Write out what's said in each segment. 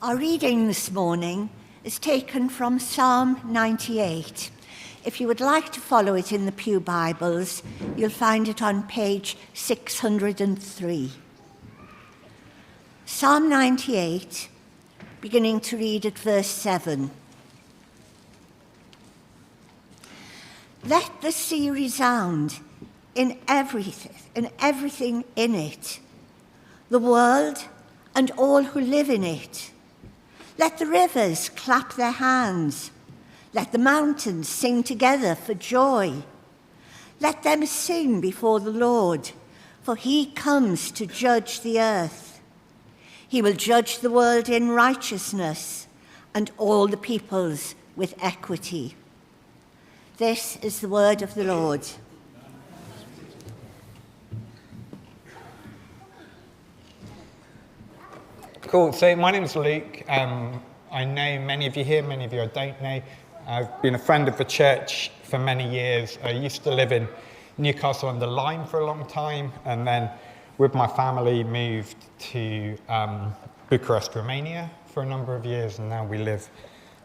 Our reading this morning is taken from Psalm 98. If you would like to follow it in the Pew Bibles, you'll find it on page 603. Psalm 98, beginning to read at verse 7. Let the sea resound in everything in it, the world and all who live in it. Let the rivers clap their hands. Let the mountains sing together for joy. Let them sing before the Lord, for he comes to judge the earth. He will judge the world in righteousness and all the peoples with equity. This is the word of the Lord. Cool. So my name's Luke. I know many of you here, many of you I don't know. I've been a friend of the church for many years. I used to live in Newcastle under Lyme for a long time, and then with my family moved to Bucharest, Romania for a number of years, and now we live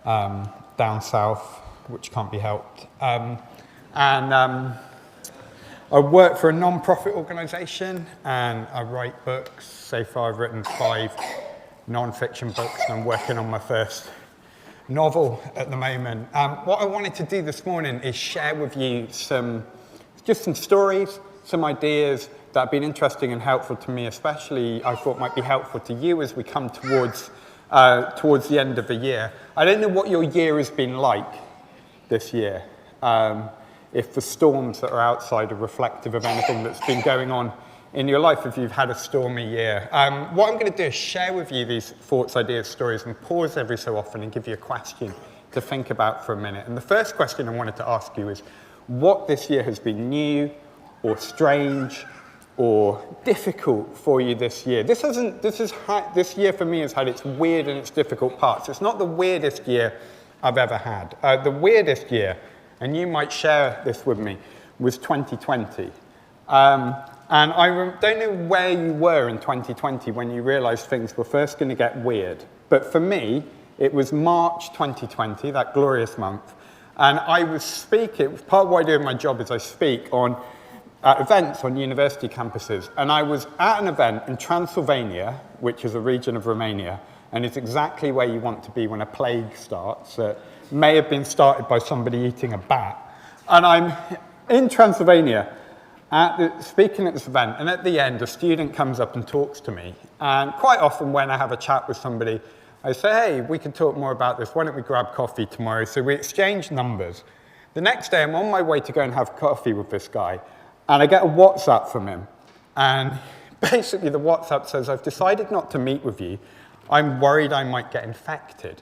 down south, which can't be helped. I work for a non-profit organisation and I write books. So far I've written 5 non-fiction books and I'm working on my first novel at the moment. What I wanted to do this morning is share with you some stories, some ideas that have been interesting and helpful to me, especially I thought might be helpful to you as we come towards the end of the year. I don't know what your year has been like this year. If the storms that are outside are reflective of anything that's been going on in your life, if you've had a stormy year. What I'm going to do is share with you these thoughts, ideas, stories, and pause every so often and give you a question to think about for a minute. And the first question I wanted to ask you is, what this year has been new or strange or difficult for you this year? This year for me has had its weird and its difficult parts. It's not the weirdest year I've ever had. The weirdest year, and you might share this with me, was 2020. And I don't know where you were in 2020 when you realised things were first going to get weird. But for me, it was March 2020, that glorious month. And I was speaking, part of what I do in my job is I speak on events on university campuses. And I was at an event in Transylvania, which is a region of Romania, and it's exactly where you want to be when a plague starts. It may have been started by somebody eating a bat. And I'm in Transylvania speaking at this event, and at the end, a student comes up and talks to me. And quite often when I have a chat with somebody, I say, hey, we can talk more about this. Why don't we grab coffee tomorrow? So we exchange numbers. The next day, I'm on my way to go and have coffee with this guy, and I get a WhatsApp from him. And basically, the WhatsApp says, I've decided not to meet with you. I'm worried I might get infected.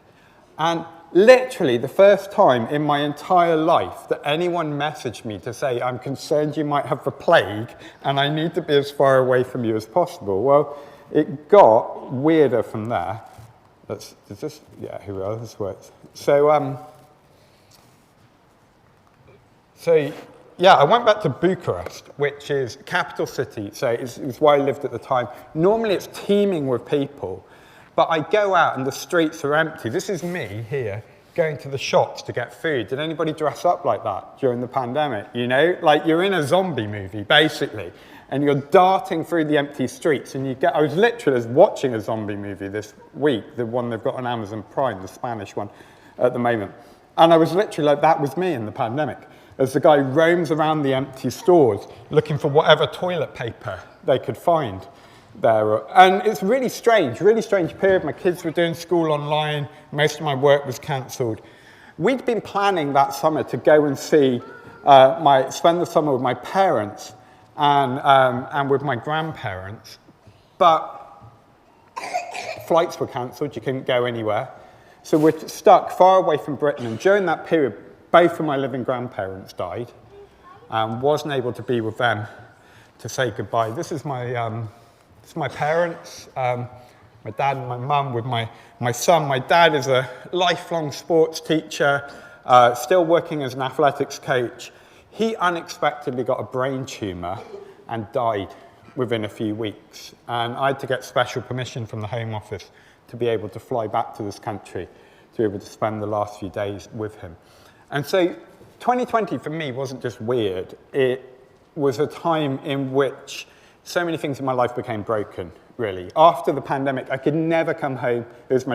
And literally, the first time in my entire life that anyone messaged me to say, I'm concerned you might have the plague and I need to be as far away from you as possible. Well, it got weirder from there. Here we are, this works. So I went back to Bucharest, which is capital city, so it's where I lived at the time. Normally it's teeming with people, but I go out and the streets are empty. This is me here, going to the shops to get food. Did anybody dress up like that during the pandemic? You know, like you're in a zombie movie, basically, and you're darting through the empty streets, and I was literally watching a zombie movie this week, the one they've got on Amazon Prime, the Spanish one at the moment. And I was literally like, that was me in the pandemic, as the guy roams around the empty stores looking for whatever toilet paper they could find there. And it's really strange period. My kids were doing school online. Most of my work was cancelled. We'd been planning that summer to go and spend the summer with my parents and with my grandparents. But flights were cancelled. You couldn't go anywhere. So we're stuck far away from Britain. And during that period, both of my living grandparents died. Wasn't able to be with them to say goodbye. This is my parents, my dad and my mum with my son. My dad is a lifelong sports teacher, still working as an athletics coach. He unexpectedly got a brain tumour and died within a few weeks. And I had to get special permission from the Home Office to be able to fly back to this country, to be able to spend the last few days with him. And so 2020 for me wasn't just weird, it was a time in which so many things in my life became broken, really. After the pandemic, I could never come home. It was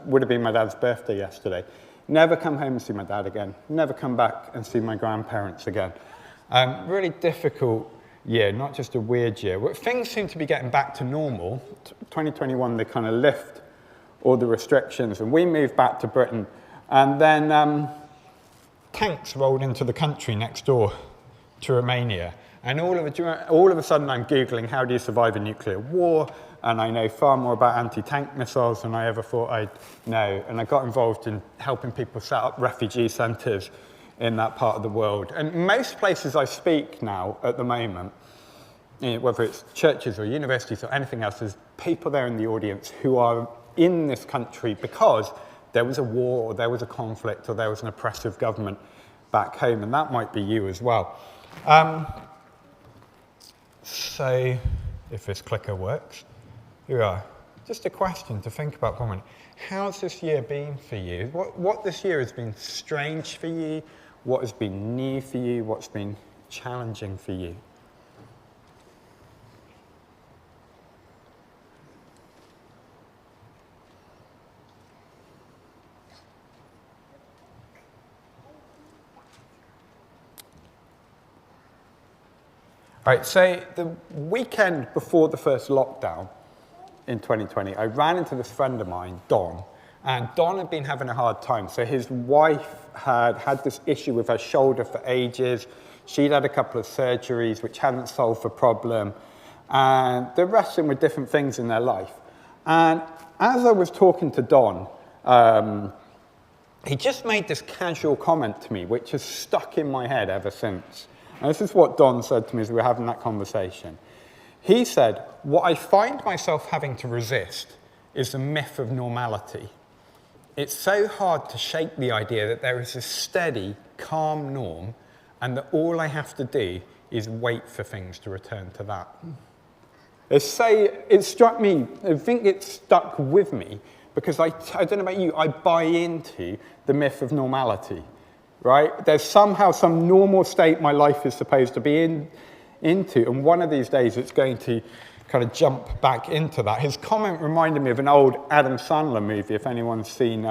would have been my dad's birthday yesterday. Never come home and see my dad again. Never come back and see my grandparents again. Really difficult year, not just a weird year. Well, things seem to be getting back to normal. 2021, they kind of lift all the restrictions, and we moved back to Britain. And then tanks rolled into the country next door to Romania. And all of a sudden, I'm Googling, how do you survive a nuclear war? And I know far more about anti-tank missiles than I ever thought I'd know. And I got involved in helping people set up refugee centres in that part of the world. And most places I speak now, at the moment, whether it's churches or universities or anything else, there's people there in the audience who are in this country because there was a war, or there was a conflict, or there was an oppressive government back home. And that might be you as well. So, if this clicker works, here we are. Just a question to think about for a minute. How's this year been for you? What this year has been strange for you? What has been new for you? What's been challenging for you? Right, so the weekend before the first lockdown in 2020, I ran into this friend of mine, Don, and Don had been having a hard time. So his wife had this issue with her shoulder for ages. She'd had a couple of surgeries which hadn't solved the problem, and they're wrestling with different things in their life. And as I was talking to Don, he just made this casual comment to me, which has stuck in my head ever since. And this is what Don said to me as we were having that conversation. He said, what I find myself having to resist is the myth of normality. It's so hard to shake the idea that there is a steady, calm norm, and that all I have to do is wait for things to return to that. It struck me, I think it stuck with me, because I don't know about you, I buy into the myth of normality. Right? There's somehow some normal state my life is supposed to be into, and one of these days it's going to kind of jump back into that. His comment reminded me of an old Adam Sandler movie, if anyone's seen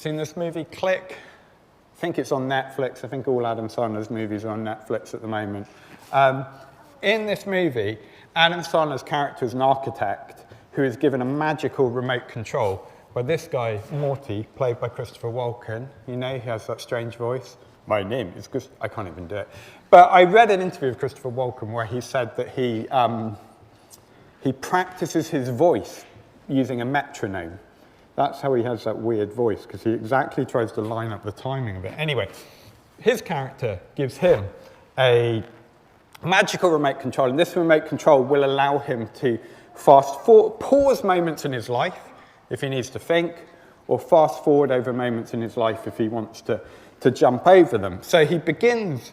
this movie, Click? I think it's on Netflix. I think all Adam Sandler's movies are on Netflix at the moment. In this movie, Adam Sandler's character is an architect who is given a magical remote control. But this guy, Morty, played by Christopher Walken, you know, he has that strange voice. My name is Chris, I can't even do it. But I read an interview with Christopher Walken where he said that he practices his voice using a metronome. That's how he has that weird voice, because he exactly tries to line up the timing of it. Anyway, his character gives him a magical remote control, and this remote control will allow him to pause moments in his life, if he needs to think, or fast forward over moments in his life if he wants to jump over them. So he begins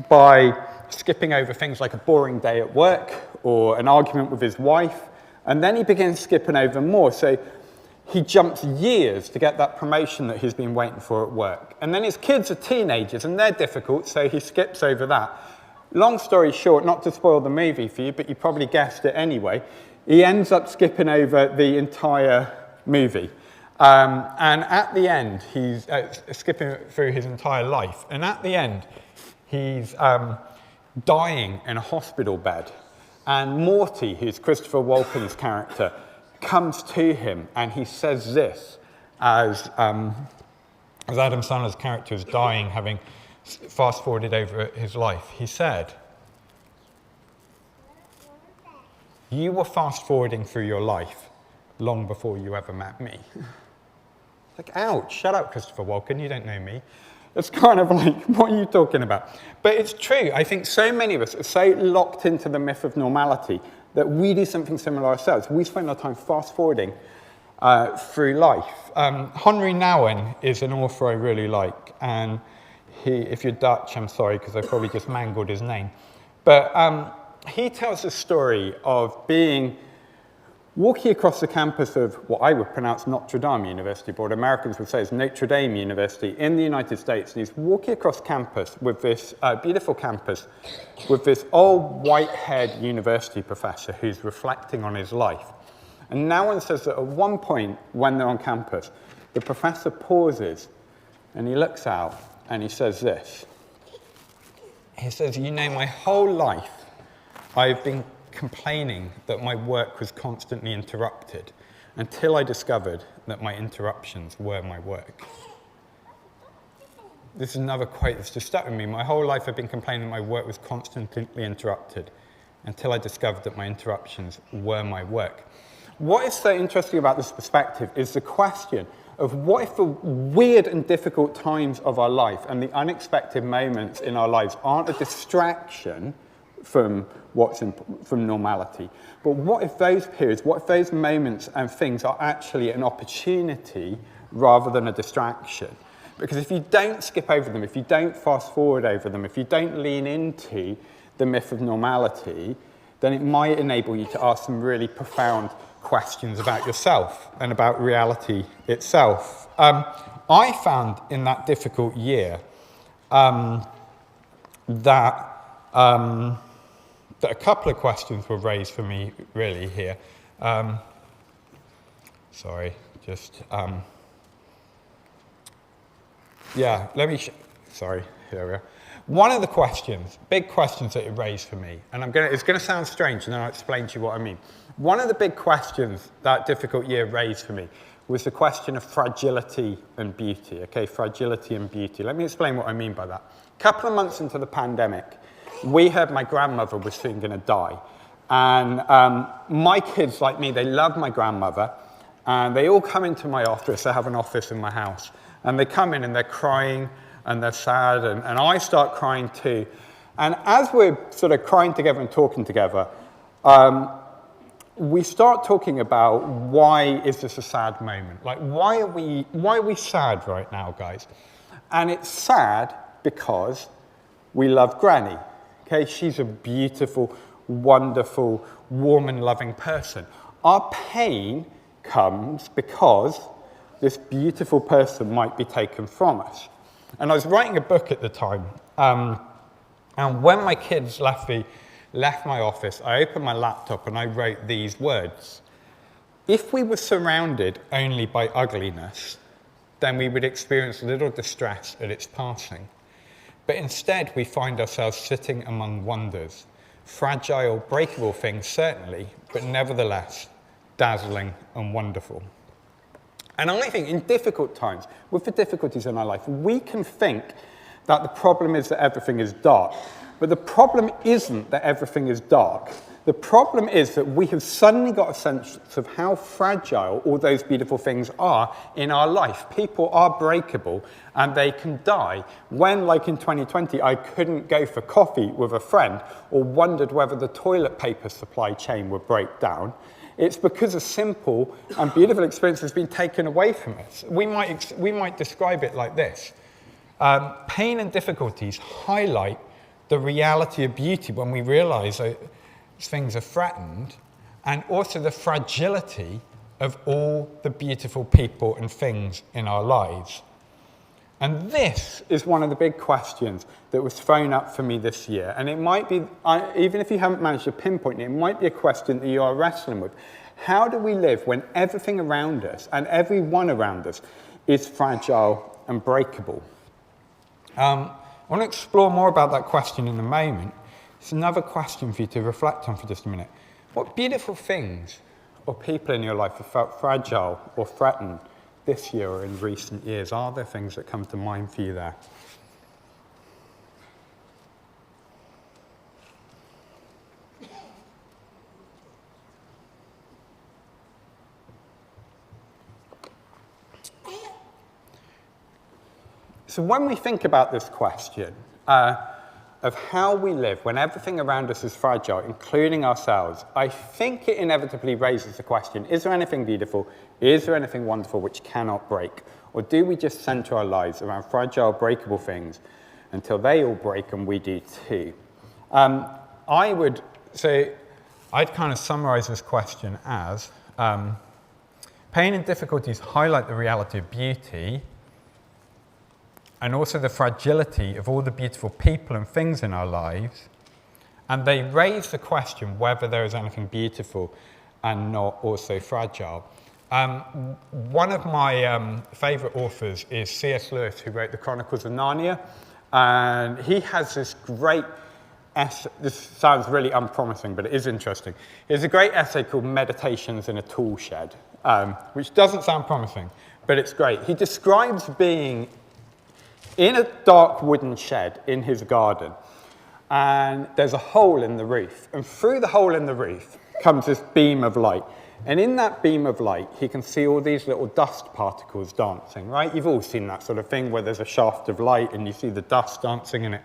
by skipping over things like a boring day at work or an argument with his wife, and then he begins skipping over more. So he jumps years to get that promotion that he's been waiting for at work. And then his kids are teenagers and they're difficult, so he skips over that. Long story short, not to spoil the movie for you, but you probably guessed it anyway, he ends up skipping over the entire movie. And at the end, he's skipping through his entire life. And at the end, he's dying in a hospital bed. And Morty, who's Christopher Walken's character, comes to him and he says this as Adam Sandler's character is dying, having fast forwarded over his life. He said, "You were fast forwarding through your life long before you ever met me." Like, ouch, shut up, Christopher Walken, you don't know me. It's kind of like, what are you talking about? But it's true. I think so many of us are so locked into the myth of normality that we do something similar ourselves. We spend our time fast forwarding through life. Henry Nouwen is an author I really like, and if you're Dutch, I'm sorry, because I probably just mangled his name. But he tells a story of being walking across the campus of what I would pronounce Notre Dame University, but what Americans would say is Notre Dame University in the United States. And he's walking across campus with this beautiful campus with this old white-haired university professor who's reflecting on his life. And now one says that at one point when they're on campus, the professor pauses and he looks out and he says this. He says, "You know, my whole life I've been complaining that my work was constantly interrupted until I discovered that my interruptions were my work." This is another quote that's just stuck with me. My whole life I've been complaining that my work was constantly interrupted until I discovered that my interruptions were my work. What is so interesting about this perspective is the question of what if the weird and difficult times of our life and the unexpected moments in our lives aren't a distraction from from normality, but what if those periods, what if those moments and things are actually an opportunity rather than a distraction? Because if you don't skip over them, if you don't fast forward over them, if you don't lean into the myth of normality, then it might enable you to ask some really profound questions about yourself and about reality itself. I found in that difficult year that a couple of questions were raised for me really here. Here we are. One of the questions, big questions that it raised for me, and it's going to sound strange, and then I'll explain to you what I mean. One of the big questions that difficult year raised for me was the question of fragility and beauty. Okay, fragility and beauty. Let me explain what I mean by that. A couple of months into the pandemic, we heard my grandmother was soon going to die. And my kids, like me, they love my grandmother, and they all come into my office. I have an office in my house. And they come in and they're crying, and they're sad, and I start crying too. And as we're sort of crying together and talking together, we start talking about why is this a sad moment? Like, why are we sad right now, guys? And it's sad because we love Granny. Okay, she's a beautiful, wonderful, warm and loving person. Our pain comes because this beautiful person might be taken from us. And I was writing a book at the time, and when my kids left my office, I opened my laptop and I wrote these words. If we were surrounded only by ugliness, then we would experience little distress at its passing. But instead, we find ourselves sitting among wonders, fragile, breakable things certainly, but nevertheless, dazzling and wonderful. And I think in difficult times, with the difficulties in our life, we can think that the problem is that everything is dark. But the problem isn't that everything is dark. The problem is that we have suddenly got a sense of how fragile all those beautiful things are in our life. People are breakable and they can die. When, like in 2020, I couldn't go for coffee with a friend or wondered whether the toilet paper supply chain would break down, it's because a simple and beautiful experience has been taken away from us. We might describe it like this. Pain and difficulties highlight the reality of beauty when we realize that things are threatened, and also the fragility of all the beautiful people and things in our lives. And this is one of the big questions that was thrown up for me this year. And it might be, even if you haven't managed to pinpoint it, it might be a question that you are wrestling with. How do we live when everything around us and everyone around us is fragile and breakable? I want to explore more about that question in a moment. It's another question for you to reflect on for just a minute. What beautiful things or people in your life have felt fragile or threatened this year or in recent years? Are there things that come to mind for you there? So when we think about this question of how we live when everything around us is fragile, including ourselves, I think it inevitably raises the question, is there anything beautiful, is there anything wonderful which cannot break? Or do we just center our lives around fragile, breakable things until they all break and we do too? I'd kind of summarize this question as, Pain and difficulties highlight the reality of beauty and also the fragility of all the beautiful people and things in our lives. And they raise the question whether there is anything beautiful and not also fragile. One of my favourite authors is C.S. Lewis, who wrote the Chronicles of Narnia. And he has this great essay. This sounds really unpromising, but it is interesting. He has a great essay called Meditations in a Tool Shed, which doesn't sound promising, but it's great. He describes being in a dark wooden shed in his garden, and there's a hole in the roof. And through the hole in the roof comes this beam of light. And in that beam of light, he can see all these little dust particles dancing, right? You've all seen that sort of thing where there's a shaft of light and you see the dust dancing in it.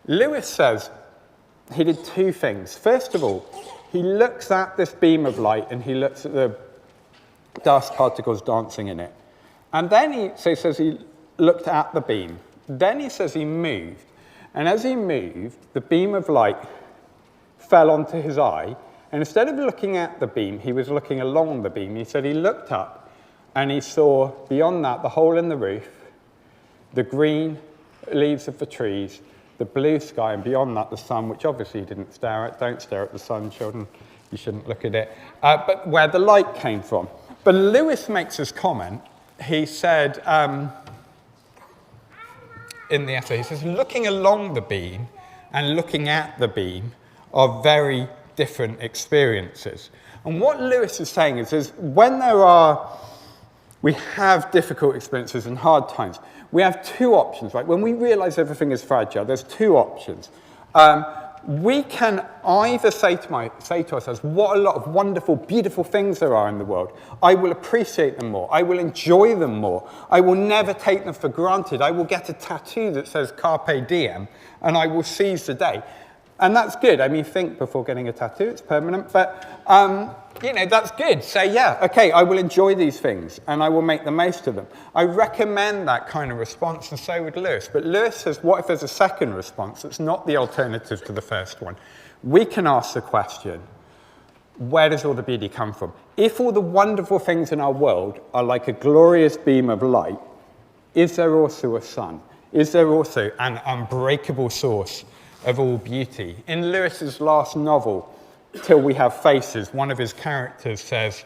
Lewis says he did two things. First of all, he looks at this beam of light and he looks at the dust particles dancing in it. And then he says he looked at the beam. Then he says he moved. And as he moved, the beam of light fell onto his eye. And instead of looking at the beam, he was looking along the beam. He said he looked up and he saw beyond that the hole in the roof, the green leaves of the trees, the blue sky, and beyond that the sun, which obviously he didn't stare at. Don't stare at the sun, children. You shouldn't look at it. But where the light came from. But Lewis makes this comment. He said in the essay, he says, looking along the beam and looking at the beam are very different experiences. And what Lewis is saying is when we have difficult experiences and hard times, we have two options, right? When we realize everything is fragile, there's two options. We can either say to ourselves, what a lot of wonderful, beautiful things there are in the world. I will appreciate them more. I will enjoy them more. I will never take them for granted. I will get a tattoo that says Carpe Diem, and I will seize the day. And that's good. I mean, think before getting a tattoo, it's permanent. But, that's good. Say, yeah, okay, I will enjoy these things and I will make the most of them. I recommend that kind of response, and so would Lewis. But Lewis says, what if there's a second response that's not the alternative to the first one? We can ask the question, where does all the beauty come from? If all the wonderful things in our world are like a glorious beam of light, is there also a sun? Is there also an unbreakable source of all beauty? In Lewis's last novel, Till We Have Faces, one of his characters says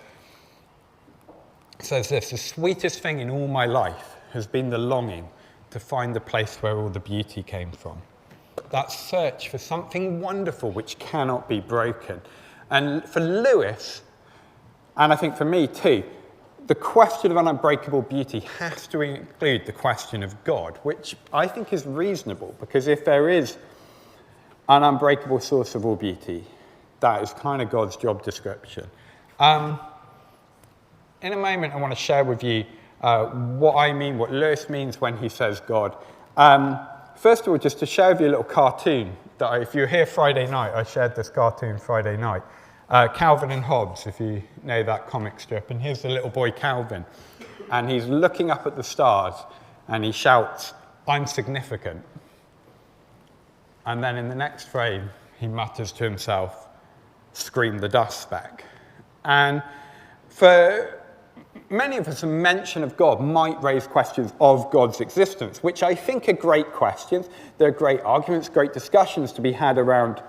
this: the sweetest thing in all my life has been the longing to find the place where all the beauty came from. That search for something wonderful which cannot be broken. And for Lewis, and I think for me too, the question of an unbreakable beauty has to include the question of God, which I think is reasonable, because if there is an unbreakable source of all beauty, that is kind of God's job description. In a moment, I want to share with you what I mean, what Lewis means when he says God. First of all, just to share with you a little cartoon that if you were here Friday night, I shared this cartoon Friday night. Calvin and Hobbes, if you know that comic strip. And here's the little boy Calvin. And he's looking up at the stars and he shouts, "I'm significant." And then in the next frame, he mutters to himself, "Scream the dust back." And for many of us, a mention of God might raise questions of God's existence, which I think are great questions. There are great arguments, great discussions to be had around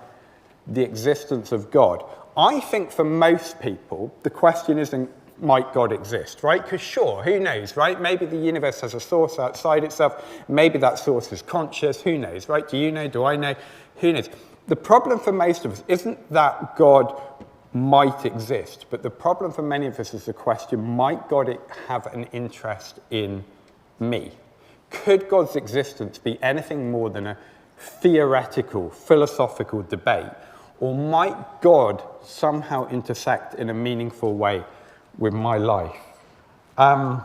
the existence of God. I think for most people, the question isn't, might God exist, right? Because sure, who knows, right? Maybe the universe has a source outside itself. Maybe that source is conscious. Who knows, right? Do you know? Do I know? Who knows? The problem for most of us isn't that God might exist, but the problem for many of us is the question, might God have an interest in me? Could God's existence be anything more than a theoretical, philosophical debate? Or might God somehow intersect in a meaningful way with my life? I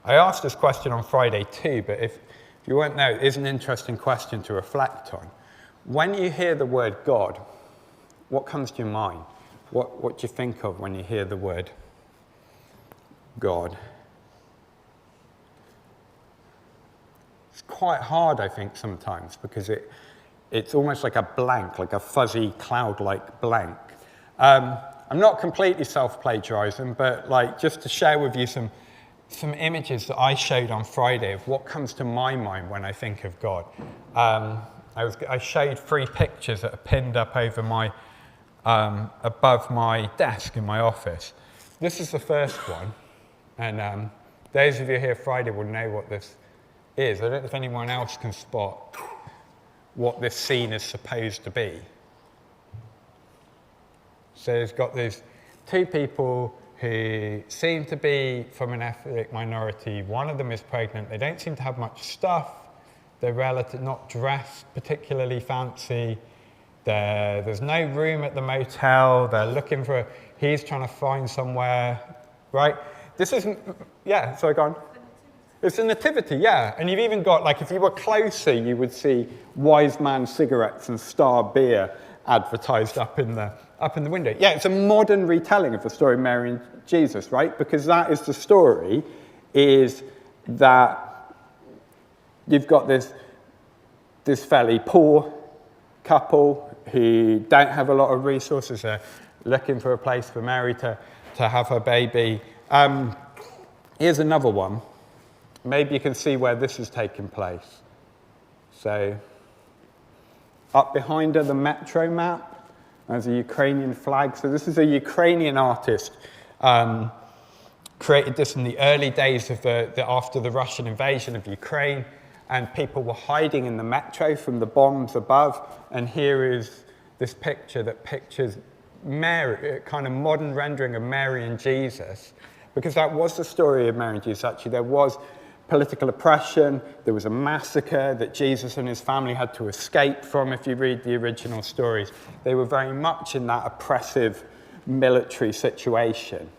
asked this question on Friday too, but if you weren't there, it is an interesting question to reflect on. When you hear the word God, what comes to your mind? What do you think of when you hear the word God? It's quite hard, I think, sometimes, because it's almost like a blank, like a fuzzy cloud-like blank. I'm not completely self-plagiarizing, but like just to share with you some images that I showed on Friday of what comes to my mind when I think of God. I showed 3 pictures that are pinned up over my, above my desk in my office. This is the first one, and those of you here Friday will know what this is. I don't know if anyone else can spot what this scene is supposed to be. So it's got these 2 people who seem to be from an ethnic minority. One of them is pregnant. They don't seem to have much stuff. They're not dressed particularly fancy. There's no room at the motel. They're looking for, he's trying to find somewhere, right? This isn't, yeah, sorry, go on. It's a nativity, yeah. And you've even got, like, if you were closer, you would see Wise Man cigarettes and Star beer advertised up in the window. Yeah, it's a modern retelling of the story of Mary and Jesus, right? Because that is the story, is that you've got this fairly poor couple who don't have a lot of resources. They're looking for a place for Mary to have her baby. Here's another one. Maybe you can see where this is taking place. So, up behind her, the metro map. There's a Ukrainian flag. So this is a Ukrainian artist. Created this in the early days of after the Russian invasion of Ukraine. And people were hiding in the metro from the bombs above. And here is this picture that pictures Mary, a kind of modern rendering of Mary and Jesus. Because that was the story of Mary and Jesus, actually. There was political oppression, there was a massacre that Jesus and his family had to escape from. If you read the original stories, they were very much in that oppressive military situation.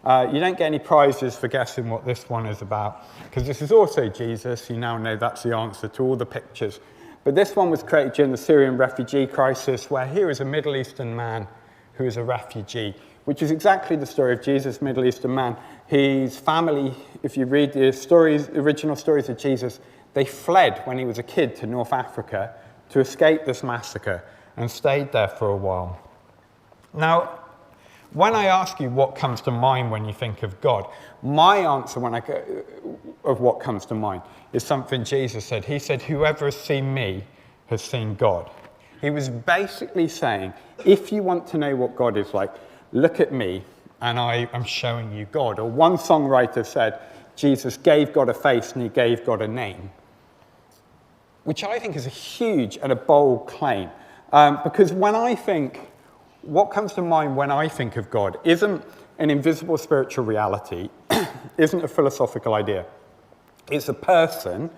You don't get any prizes for guessing what this one is about, because this is also Jesus. You now know that's the answer to all the pictures. But this one was created during the Syrian refugee crisis, where here is a Middle Eastern man who is a refugee, which is exactly the story of Jesus, Middle Eastern man. His family, if you read the original stories of Jesus, they fled when he was a kid to North Africa to escape this massacre and stayed there for a while. Now, when I ask you what comes to mind when you think of God, my answer of what comes to mind is something Jesus said. He said, "Whoever has seen me has seen God." He was basically saying, if you want to know what God is like, look at me, and I am showing you God. Or one songwriter said, Jesus gave God a face and he gave God a name, which I think is a huge and a bold claim. Because what comes to mind when I think of God isn't an invisible spiritual reality, isn't a philosophical idea. It's a person,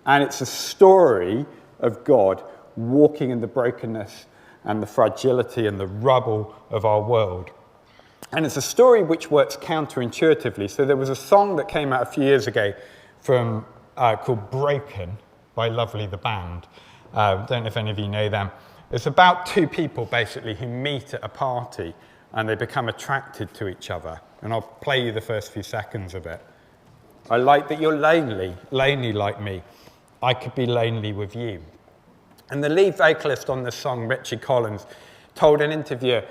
and it's a story of God walking in the brokenness and the fragility and the rubble of our world. And it's a story which works counterintuitively. So there was a song that came out a few years ago called Broken by Lovely the Band. Don't know if any of you know them. It's about 2 people, basically, who meet at a party and they become attracted to each other. And I'll play you the first few seconds of it. I like that you're lonely like me. I could be lonely with you. And the lead vocalist on this song, Richard Collins, told an interviewer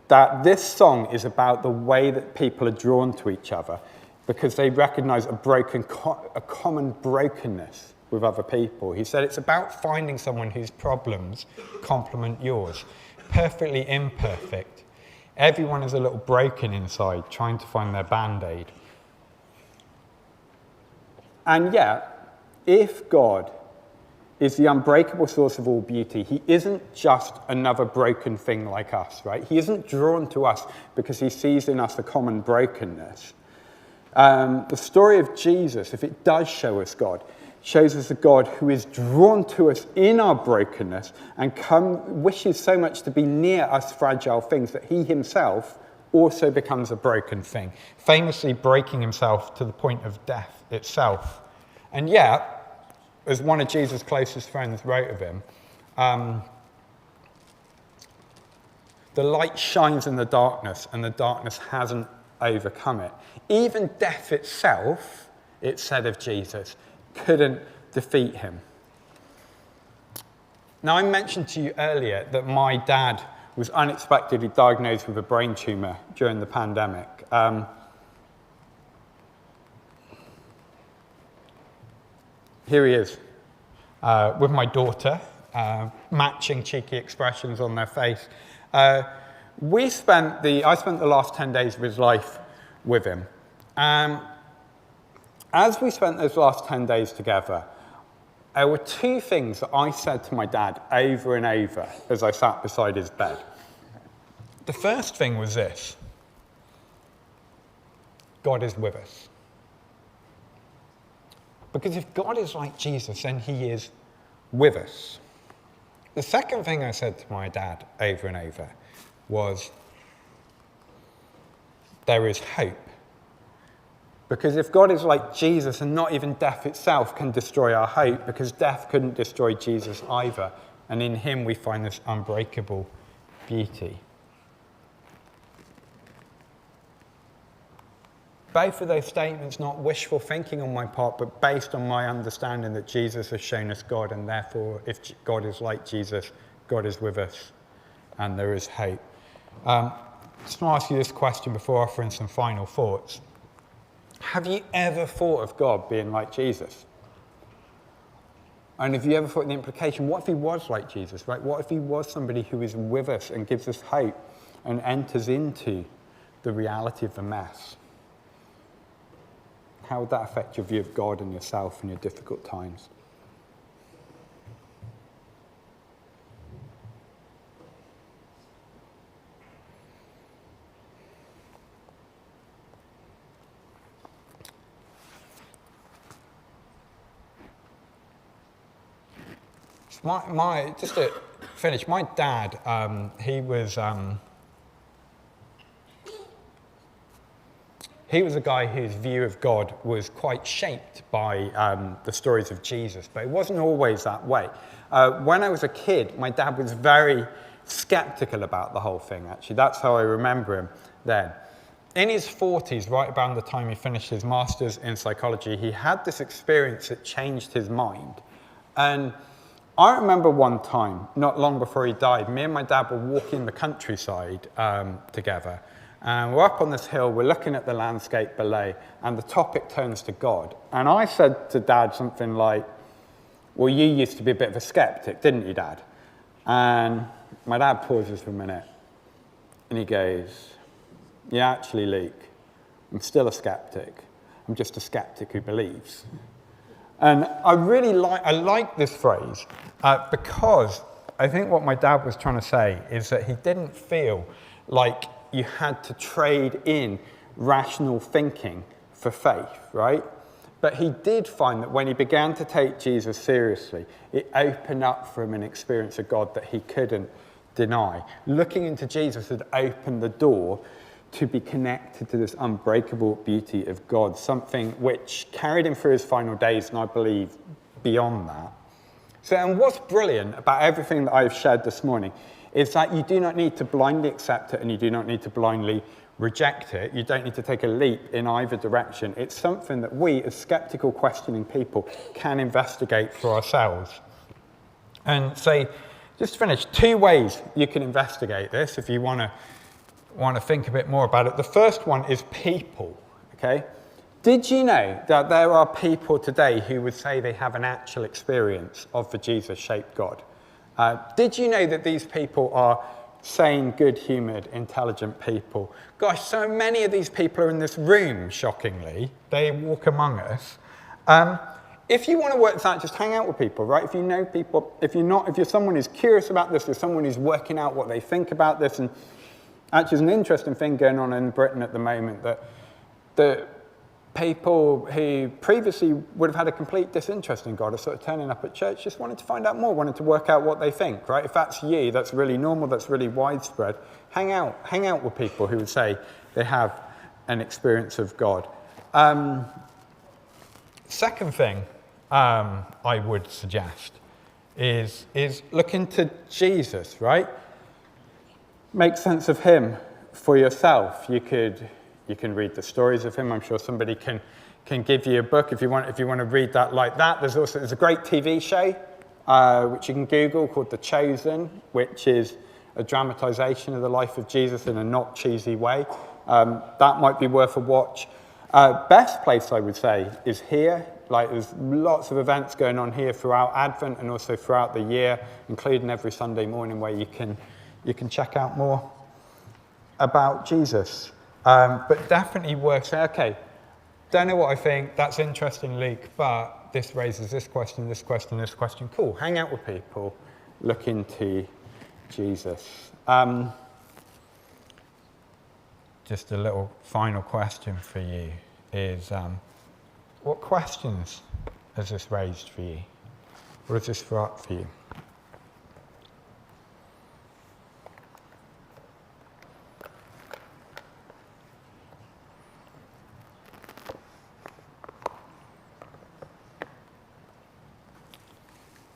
that this song is about the way that people are drawn to each other because they recognize a common brokenness with other people. He said it's about finding someone whose problems complement yours. Perfectly imperfect. Everyone is a little broken inside, trying to find their Band-Aid. And yet, if God is the unbreakable source of all beauty, he isn't just another broken thing like us, right? He isn't drawn to us because he sees in us a common brokenness. The story of Jesus, if it does show us God, shows us a God who is drawn to us in our brokenness and wishes so much to be near us fragile things that he himself also becomes a broken thing, famously breaking himself to the point of death itself. And yet, as one of Jesus' closest friends wrote of him, the light shines in the darkness and the darkness hasn't overcome it. Even death itself, it said of Jesus, couldn't defeat him. Now, I mentioned to you earlier that my dad was unexpectedly diagnosed with a brain tumour during the pandemic. Here he is, with my daughter, matching cheeky expressions on their face. I spent the last 10 days of his life with him. As we spent those last 10 days together, there were two things that I said to my dad over and over as I sat beside his bed. The first thing was this: God is with us. Because if God is like Jesus, then he is with us. The second thing I said to my dad over and over was, there is hope. Because if God is like Jesus, and not even death itself can destroy our hope, because death couldn't destroy Jesus either, and in him we find this unbreakable beauty. Both of those statements, not wishful thinking on my part, but based on my understanding that Jesus has shown us God, and therefore, if God is like Jesus, God is with us, and there is hope. Just want to ask you this question before offering some final thoughts. Have you ever thought of God being like Jesus? And have you ever thought of the implication, what if he was like Jesus, right? What if he was somebody who is with us and gives us hope and enters into the reality of the mess? How would that affect your view of God and yourself in your difficult times? Just to finish, my dad, he was a guy whose view of God was quite shaped by the stories of Jesus, but it wasn't always that way. When I was a kid, my dad was very skeptical about the whole thing, actually. That's how I remember him then. In his 40s, right around the time he finished his master's in psychology, he had this experience that changed his mind. And I remember one time, not long before he died, me and my dad were walking the countryside together. And we're up on this hill, we're looking at the landscape below, and the topic turns to God. And I said to Dad something like, well, you used to be a bit of a skeptic, didn't you, Dad? And my dad pauses for a minute, and he goes, yeah, actually, Luke, I'm still a skeptic. I'm just a skeptic who believes. And I like this phrase because I think what my dad was trying to say is that he didn't feel like you had to trade in rational thinking for faith, right? But he did find that when he began to take Jesus seriously, it opened up for him an experience of God that he couldn't deny. Looking into Jesus had opened the door to be connected to this unbreakable beauty of God, something which carried him through his final days, and I believe beyond that. So, and what's brilliant about everything that I've shared this morning is that you do not need to blindly accept it and you do not need to blindly reject it. You don't need to take a leap in either direction. It's something that we, as skeptical, questioning people, can investigate for ourselves. And so, just to finish, two ways you can investigate this if you want to think a bit more about it. The first one is people, okay? Did you know that there are people today who would say they have an actual experience of the Jesus-shaped God? Did you know that these people are sane, good-humoured, intelligent people? Gosh, so many of these people are in this room, shockingly. They walk among us. If you want to work this out, just hang out with people, right? If you know people, if you're someone who's curious about this, or someone who's working out what they think about this, and actually there's an interesting thing going on in Britain at the moment that the people who previously would have had a complete disinterest in God are sort of turning up at church, just wanted to find out more, wanted to work out what they think, right? If that's you, that's really normal, that's really widespread. Hang out with people who would say they have an experience of God. Second thing I would suggest is look into Jesus, right? Make sense of him for yourself. You can read the stories of him. I'm sure somebody can give you a book if you want to read that like that. There's a great TV show which you can Google called The Chosen, which is a dramatisation of the life of Jesus in a not cheesy way. That might be worth a watch. Best place, I would say, is here. Like, there's lots of events going on here throughout Advent and also throughout the year, including every Sunday morning, where you can check out more about Jesus. But definitely worth saying, okay, don't know what I think, that's interesting, Luke, but this raises this question, this question, this question. Cool, hang out with people, look into Jesus. Just a little final question for you is, what questions has this raised for you? What has this thrown up for you?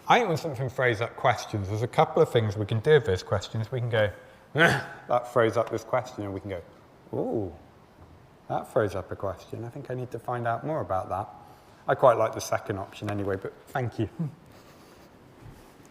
I think when something throws up questions, there's a couple of things we can do with those questions. We can go, that throws up this question, and we can go, ooh, that throws up a question. I think I need to find out more about that. I quite like the second option anyway, but thank you.